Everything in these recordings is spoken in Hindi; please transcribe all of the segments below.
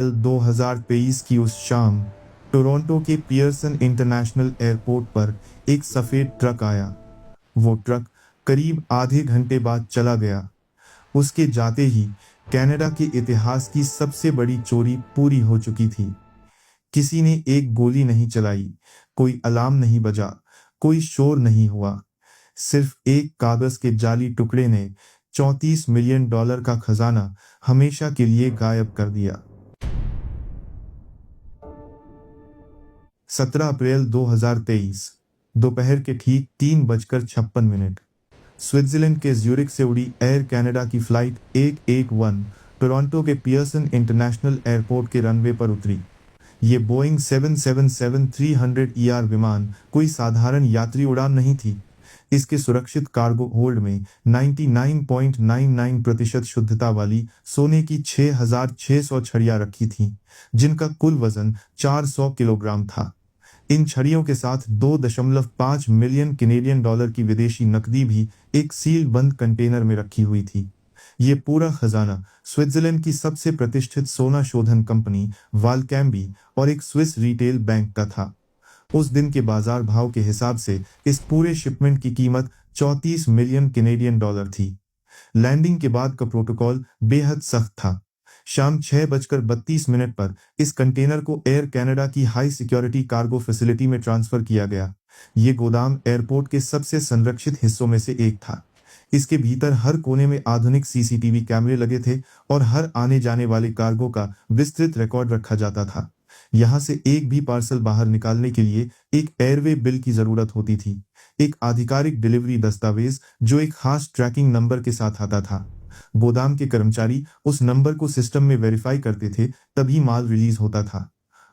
2023 की उस शाम टोरंटो के पियर्सन इंटरनेशनल एयरपोर्ट पर एक सफेद ट्रक आया। वो ट्रक करीब आधे घंटे बाद चला गया। उसके जाते ही कनाडा के इतिहास की सबसे बड़ी चोरी पूरी हो चुकी थी। किसी ने एक गोली नहीं चलाई, कोई अलार्म नहीं बजा, कोई शोर नहीं हुआ। सिर्फ एक कागज के जाली टुकड़े ने $34 मिलियन का खजाना हमेशा के लिए गायब कर दिया। 17 अप्रैल 2023 दोपहर के ठीक 3:56 स्विट्जरलैंड के ज्यूरिख से उड़ी एयर कनाडा की फ्लाइट 181 टोरंटो के पियर्सन इंटरनेशनल एयरपोर्ट के रनवे पर उतरी। ये बोइंग 777-300 ईआर विमान कोई साधारण यात्री उड़ान नहीं थी। इसके सुरक्षित कार्गो होल्ड में 99.99% शुद्धता वाली सोने की 6,600 छड़ियां रखी थीं, जिनका कुल वजन 400 किलोग्राम था। इन छड़ियों के साथ 2.5 मिलियन कैनेडियन डॉलर की विदेशी नकदी भी एक सील बंद कंटेनर में रखी हुई थी। ये पूरा खजाना स्विट्जरलैंड की सबसे प्रतिष्ठित सोना शोधन कंपनी वालकैम्बी और एक स्विस रिटेल बैंक का था। उस दिन के बाजार भाव के हिसाब से इस पूरे शिपमेंट की कीमत 34 मिलियन कैनेडियन डॉलर थी। लैंडिंग के बाद का प्रोटोकॉल बेहद सख्त था। शाम 6:32 पर इस कंटेनर को एयर कनाडा की हाई सिक्योरिटी कार्गो फैसिलिटी में ट्रांसफर किया गया। ये गोदाम एयरपोर्ट के सबसे संरक्षित हिस्सों में से एक था। इसके भीतर हर कोने में आधुनिक सीसीटीवी कैमरे लगे थे और हर आने जाने वाले कार्गो का विस्तृत रिकॉर्ड रखा जाता था। यहाँ से एक भी पार्सल बाहर निकालने के लिए एक एयरवे बिल की जरूरत होती थी, एक आधिकारिक डिलीवरी दस्तावेज जो एक खास ट्रैकिंग नंबर के साथ आता था। गोदाम के कर्मचारी उस नंबर को सिस्टम में वेरीफाई करते थे, तभी माल रिलीज होता था।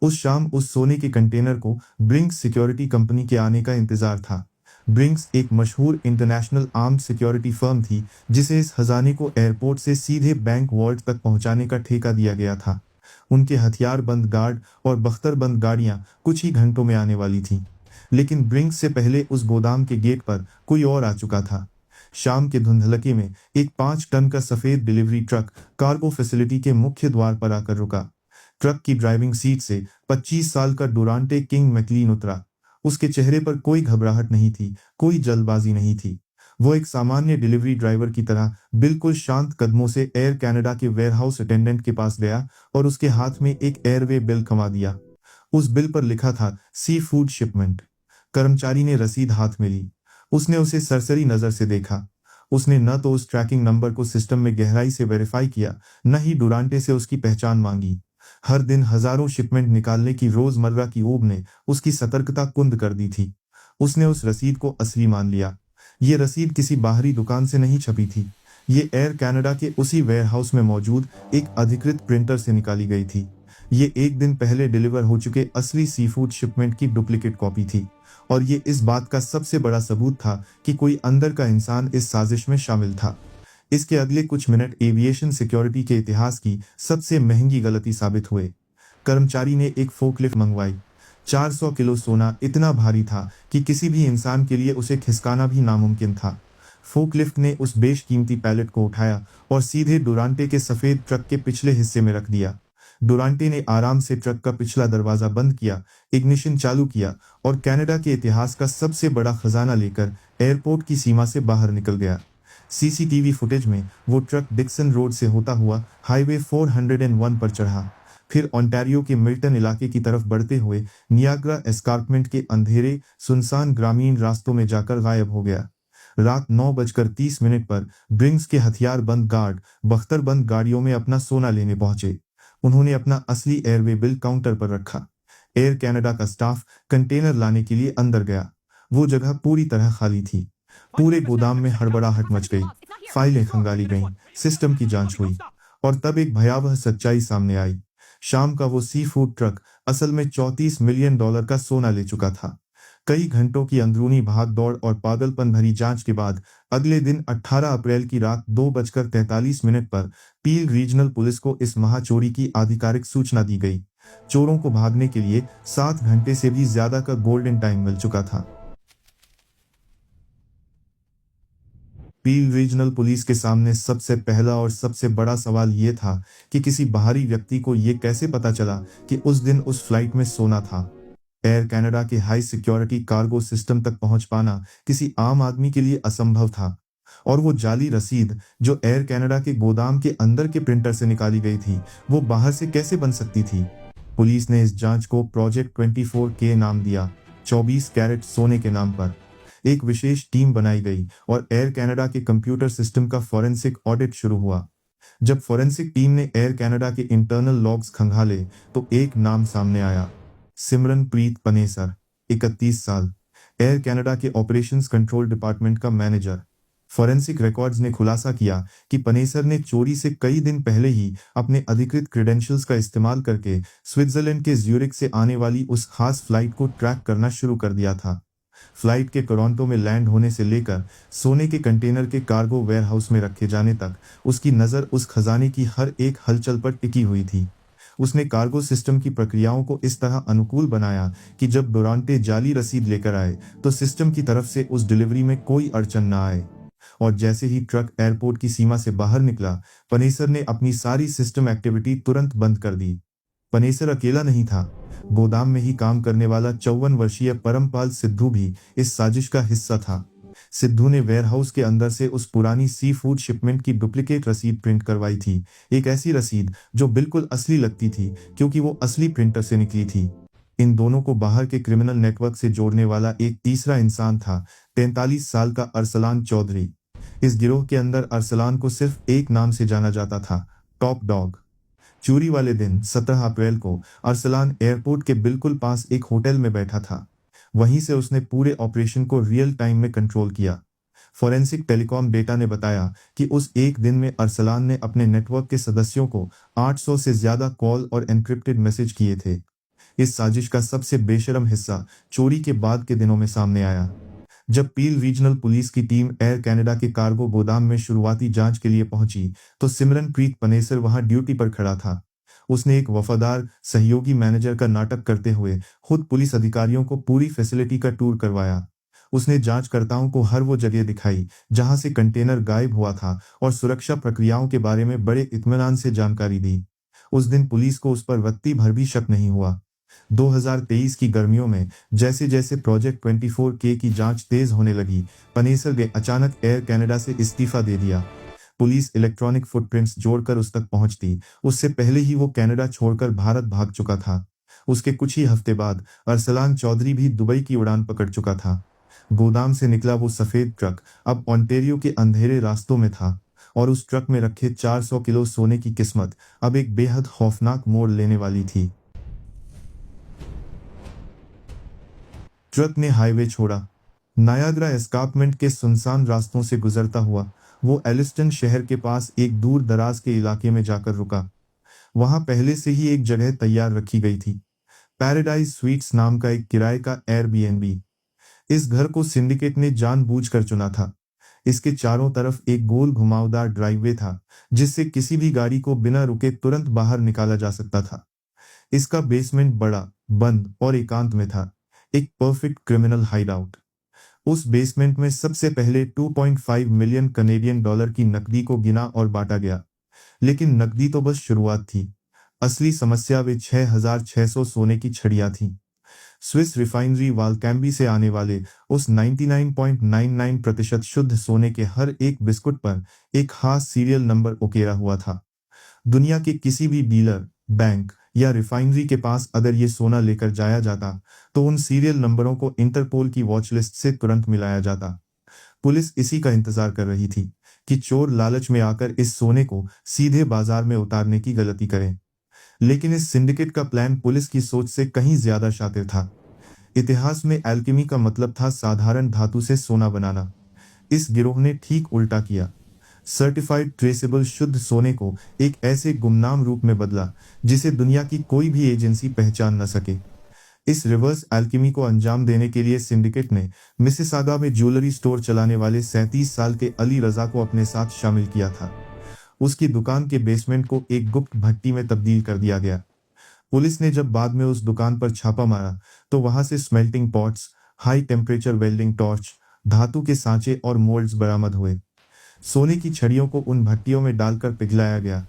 उस शाम उस सोने के कंटेनर को ब्रिंक्स सिक्योरिटी कंपनी के आने का इंतजार था। ब्रिंक्स एक मशहूर इंटरनेशनल आर्म्ड सिक्योरिटी फर्म थी, जिसे इस खजाने को एयरपोर्ट से सीधे बैंक वॉल्ट तक पहुंचाने का ठेका दिया गया था। उनके हथियारबंद गार्ड और बख्तरबंद गाड़ियां कुछ ही घंटों में आने वाली थीं। लेकिन ब्रिंक्स से पहले उस गोदाम के गेट पर कोई और आ चुका था। शाम के धुंधलके में एक 5 टन का सफेद डिलीवरी ट्रक कार्गो फैसिलिटी के मुख्य द्वार पर आकर रुका। ट्रक की ड्राइविंग सीट से 25 साल का डुरांटे किंग मैकलीन उतरा। उसके चेहरे पर कोई घबराहट नहीं थी, कोई जल्दबाजी नहीं थी। वो एक सामान्य डिलीवरी ड्राइवर की तरह बिल्कुल शांत कदमों से एयर कनाडा के वेयरहाउस अटेंडेंट के पास गया और उसके हाथ में एक एयरवे बिल थमा दिया। उस बिल पर लिखा था सी फूड शिपमेंट। कर्मचारी ने रसीद हाथ में ली। उसने उसे सरसरी नजर से देखा। उसने न तो उस ट्रैकिंग नंबर को सिस्टम में गहराई से वेरीफाई किया, न ही डुरांटे से उसकी पहचान मांगी। हर दिन हजारों शिपमेंट निकालने की रोजमर्रा की ऊब ने उसकी सतर्कता कुंद कर दी थी। उसने उस रसीद को असली मान लिया। ये रसीद किसी बाहरी दुकान से नहीं छपी थी। ये एयर कनाडा के उसी वेयरहाउस में मौजूद एक अधिकृत प्रिंटर से निकाली गई थी। ये एक दिन पहले डिलीवर हो चुके असली सीफूड शिपमेंट की डुप्लीकेट कॉपी थी। और ये इस बात का सबसे बड़ा सबूत था कि कोई अंदर का इंसान इस साजिश में शामिल था। इसके अगले कुछ मिनट एविएशन सिक्योरिटी के इतिहास की सबसे महंगी गलती साबित हुए। कर्मचारी ने एक फोकलिफ्ट मंगवाई। 400 किलो सोना इतना भारी था कि किसी भी इंसान के लिए उसे खिसकाना भी नामुमकिन था। फोकलिफ्ट ने उस बेशकीमती पैलेट को उठाया और सीधे डुरांटे के सफेद ट्रक के पिछले हिस्से में रख दिया। डुरांटे ने आराम से ट्रक का पिछला दरवाजा बंद किया, इग्निशन चालू किया और कनाडा के इतिहास का सबसे बड़ा खजाना लेकर एयरपोर्ट की सीमा से बाहर निकल गया। सीसीटीवी फुटेज में वो ट्रक डिक्सन रोड से होता हुआ हाईवे 401 पर चढ़ा, फिर ओंटारियो के मिल्टन इलाके की तरफ बढ़ते हुए नियाग्रा एस्कार्पमेंट के अंधेरे सुनसान ग्रामीण रास्तों में जाकर गायब हो गया। रात 9:30 पर ब्रिंक्स के हथियारबंद गार्ड बख्तरबंद गाड़ियों में अपना सोना लेने पहुंचे। उन्होंने अपना असली एयरवे बिल काउंटर पर रखा। एयर कनाडा का स्टाफ कंटेनर लाने के लिए अंदर गया। वो जगह पूरी तरह खाली थी। पूरे गोदाम में हड़बड़ाहट मच गई। फाइलें खंगाली गईं, सिस्टम की जांच हुई और तब एक भयावह सच्चाई सामने आई। शाम का वो सी फूड ट्रक असल में $34 मिलियन का सोना ले चुका था। कई घंटों की अंदरूनी भाग दौड़ और पागलपन भरी जांच के बाद अगले दिन 18 अप्रैल की रात 2:43 पर पील रीजनल पुलिस को इस महाचोरी की आधिकारिक सूचना दी गई। चोरों को भागने के लिए 7 घंटे से भी ज्यादा का गोल्डन टाइम मिल चुका था। पील रीजनल पुलिस के सामने सबसे पहला और सबसे बड़ा सवाल ये था कि किसी बाहरी व्यक्ति को ये कैसे पता चला कि उस दिन उस फ्लाइट में सोना था। एयर कनाडा के हाई सिक्योरिटी कार्गो सिस्टम तक पहुंच पाना किसी आम आदमी के लिए असंभव था, और वो जाली रसीद जो एयर कनाडा के गोदाम के अंदर के प्रिंटर से निकाली गई थी, वो बाहर से कैसे बन सकती थी। पुलिस ने इस जांच को प्रोजेक्ट 24 के नाम दिया, 24 कैरेट सोने के नाम पर। एक विशेष टीम बनाई गई और एयर कनाडा के कंप्यूटर सिस्टम का फॉरेंसिक ऑडिट शुरू हुआ। जब फॉरेंसिक टीम ने एयर कनाडा के इंटरनल लॉग्स खंगाले तो एक नाम सामने आया, सिमरनप्रीत पनेसर, 31 साल, एयर कनाडा के ऑपरेशंस कंट्रोल डिपार्टमेंट का मैनेजर। फॉरेंसिक रिकॉर्ड्स ने खुलासा किया कि पनेसर ने चोरी से कई दिन पहले ही अपने अधिकृत क्रेडेंशियल्स का इस्तेमाल करके स्विट्जरलैंड के ज्यूरिक से आने वाली उस खास फ्लाइट को ट्रैक करना शुरू कर दिया था। फ्लाइट के टोरंटो में लैंड होने से लेकर सोने के कंटेनर के कार्गो वेयरहाउस में रखे जाने तक उसकी नज़र उस खजाने की हर एक हलचल पर टिकी हुई थी। उसने कार्गो सिस्टम की प्रक्रियाओं को इस तरह अनुकूल बनाया कि जब डोरांटे जाली रसीद लेकर आए तो सिस्टम की तरफ से उस डिलीवरी में कोई अड़चन न आए। और जैसे ही ट्रक एयरपोर्ट की सीमा से बाहर निकला, पनेसर ने अपनी सारी सिस्टम एक्टिविटी तुरंत बंद कर दी। पनेसर अकेला नहीं था, गोदाम में ही काम करने वाला 54 वर्षीय परमपाल सिद्धू भी इस साजिश का हिस्सा था। सिद्धू ने वेयरहाउस के अंदर से उस पुरानी सी फूड शिपमेंट की डुप्लीकेट रसीद प्रिंट करवाई थी, एक ऐसी रसीद जो बिल्कुल असली लगती थी क्योंकि वो असली प्रिंटर से निकली थी। इन दोनों को बाहर के क्रिमिनल नेटवर्क से जोड़ने वाला एक तीसरा इंसान था, 43 साल का अरसलान चौधरी। इस गिरोह के अंदर अरसलान को सिर्फ एक नाम से जाना जाता था, टॉप डॉग। चोरी वाले दिन 17 अप्रैल को अरसलान एयरपोर्ट के बिल्कुल पास एक होटल में बैठा था। वहीं से उसने पूरे ऑपरेशन को रियल टाइम में कंट्रोल किया। फॉरेंसिक टेलीकॉम डेटा ने बताया कि उस एक दिन में अरसलान ने अपने नेटवर्क के सदस्यों को 800 से ज्यादा कॉल और एन्क्रिप्टेड मैसेज किए थे। इस साजिश का सबसे बेशरम हिस्सा चोरी के बाद के दिनों में सामने आया। जब पील रीजनल पुलिस की टीम एयर कनाडा के कार्गो गोदाम में शुरुआती जांच के लिए पहुंची तो सिमरनप्रीत पनेसर वहां ड्यूटी पर खड़ा था। उसने एक वफादार सहयोगी मैनेजर का नाटक करते हुए खुद पुलिस अधिकारियों को पूरी फैसिलिटी का टूर करवाया। उसने जांचकर्ताओं को हर वो जगह दिखाई जहां से कंटेनर गायब हुआ था और सुरक्षा प्रक्रियाओं के बारे में बड़े इत्मीनान से जानकारी दी। उस दिन पुलिस को उस पर रत्ती भर भी शक नहीं हुआ। 2023 की गर्मियों में जैसे जैसे प्रोजेक्ट 24 के की जांच तेज होने लगी, पनेसर ने अचानक एयर कनाडा से इस्तीफा दे दिया। पुलिस इलेक्ट्रॉनिक फुटप्रिंट्स जोड़कर उस तक पहुंचती, उससे पहले ही वो कनाडा छोड़कर भारत भाग चुका था। उसके कुछ ही हफ्ते बाद अरसलान चौधरी भी दुबई की उड़ान पकड़ चुका था। गोदाम से निकला वो सफेद ट्रक अब ओंटारियो के अंधेरे रास्तों में था, और उस ट्रक में रखे 400 किलो सोने की किस्मत अब एक बेहद खौफनाक मोड़ लेने वाली थी। ट्रक ने हाईवे छोड़ा। नायाग्रा एस्कार्पमेंट के सुनसान रास्तों से गुजरता हुआ वो एलिस्टन शहर के पास एक दूर दराज के इलाके में जाकर रुका। वहां पहले से ही एक जगह तैयार रखी गई थी, पैराडाइज स्वीट्स नाम का एक किराए का एयरबीएनबी। इस घर को सिंडिकेट ने जानबूझकर चुना था। इसके चारों तरफ एक गोल घुमावदार ड्राइववे था जिससे किसी भी गाड़ी को बिना रुके तुरंत बाहर निकाला जा सकता था। इसका बेसमेंट बड़ा, बंद और एकांत में था, एक परफेक्ट क्रिमिनल हाइडआउट। उस बेसमेंट में सबसे पहले 2.5 मिलियन कनेडियन डॉलर की नकदी को गिना और बांटा गया। लेकिन नकदी तो बस शुरुआत थी। असली समस्या वे 6,600 सोने की छड़ियां थीं। स्विस रिफाइनरी वालकैम्बी से आने वाले उस 99.99% शुद्ध सोने के हर एक बिस्कुट पर एक खास सीरियल नंबर उकेरा हुआ था। दुनिया के किसी भी डीलर, बैंक या रिफाइनरी के पास अगर ये सोना लेकर जाया जाता तो उन सीरियल नंबरों को इंटरपोल की वॉच लिस्ट से तुरंत मिलाया जाता। पुलिस इसी का इंतजार कर रही थी कि चोर लालच में आकर इस सोने को सीधे बाजार में उतारने की गलती करें। लेकिन इस सिंडिकेट का प्लान पुलिस की सोच से कहीं ज्यादा शातिर था। इतिहास में एल्केमी का मतलब था साधारण धातु से सोना बनाना। इस गिरोह ने ठीक उल्टा किया। सर्टिफाइड ट्रेसेबल शुद्ध सोने को एक ऐसे गुमनाम रूप में बदला जिसे दुनिया की कोई भी एजेंसी पहचान न सके। इस रिवर्स एल्केमी को अंजाम देने के लिए सिंडिकेट ने मिसिसागा में ज्वेलरी स्टोर चलाने वाले 37 साल के अली रजा को अपने साथ शामिल किया था। उसकी दुकान के बेसमेंट को एक गुप्त भट्टी में तब्दील कर दिया गया। पुलिस ने जब बाद में उस दुकान पर छापा मारा तो वहां से smelting pots, high temperature welding torch, धातु के सांचे और मोल्ड्स बरामद हुए। सोने की छड़ियों को उन भट्टियों में डालकर पिघलाया गया।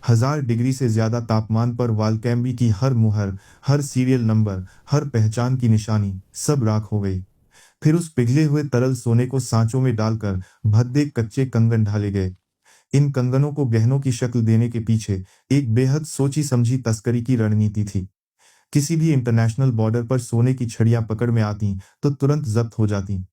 1000 डिग्री से ज्यादा तापमान पर वालकैम्बी की हर मुहर, हर सीरियल नंबर, हर पहचान की निशानी सब राख हो गई। फिर उस पिघले हुए तरल सोने को सांचों में डालकर भद्दे कच्चे कंगन ढाले गए। इन कंगनों को गहनों की शक्ल देने के पीछे एक बेहद सोची समझी तस्करी की रणनीति थी। किसी भी इंटरनेशनल बॉर्डर पर सोने की छड़ियां पकड़ में आती तो तुरंत जब्त हो जाती।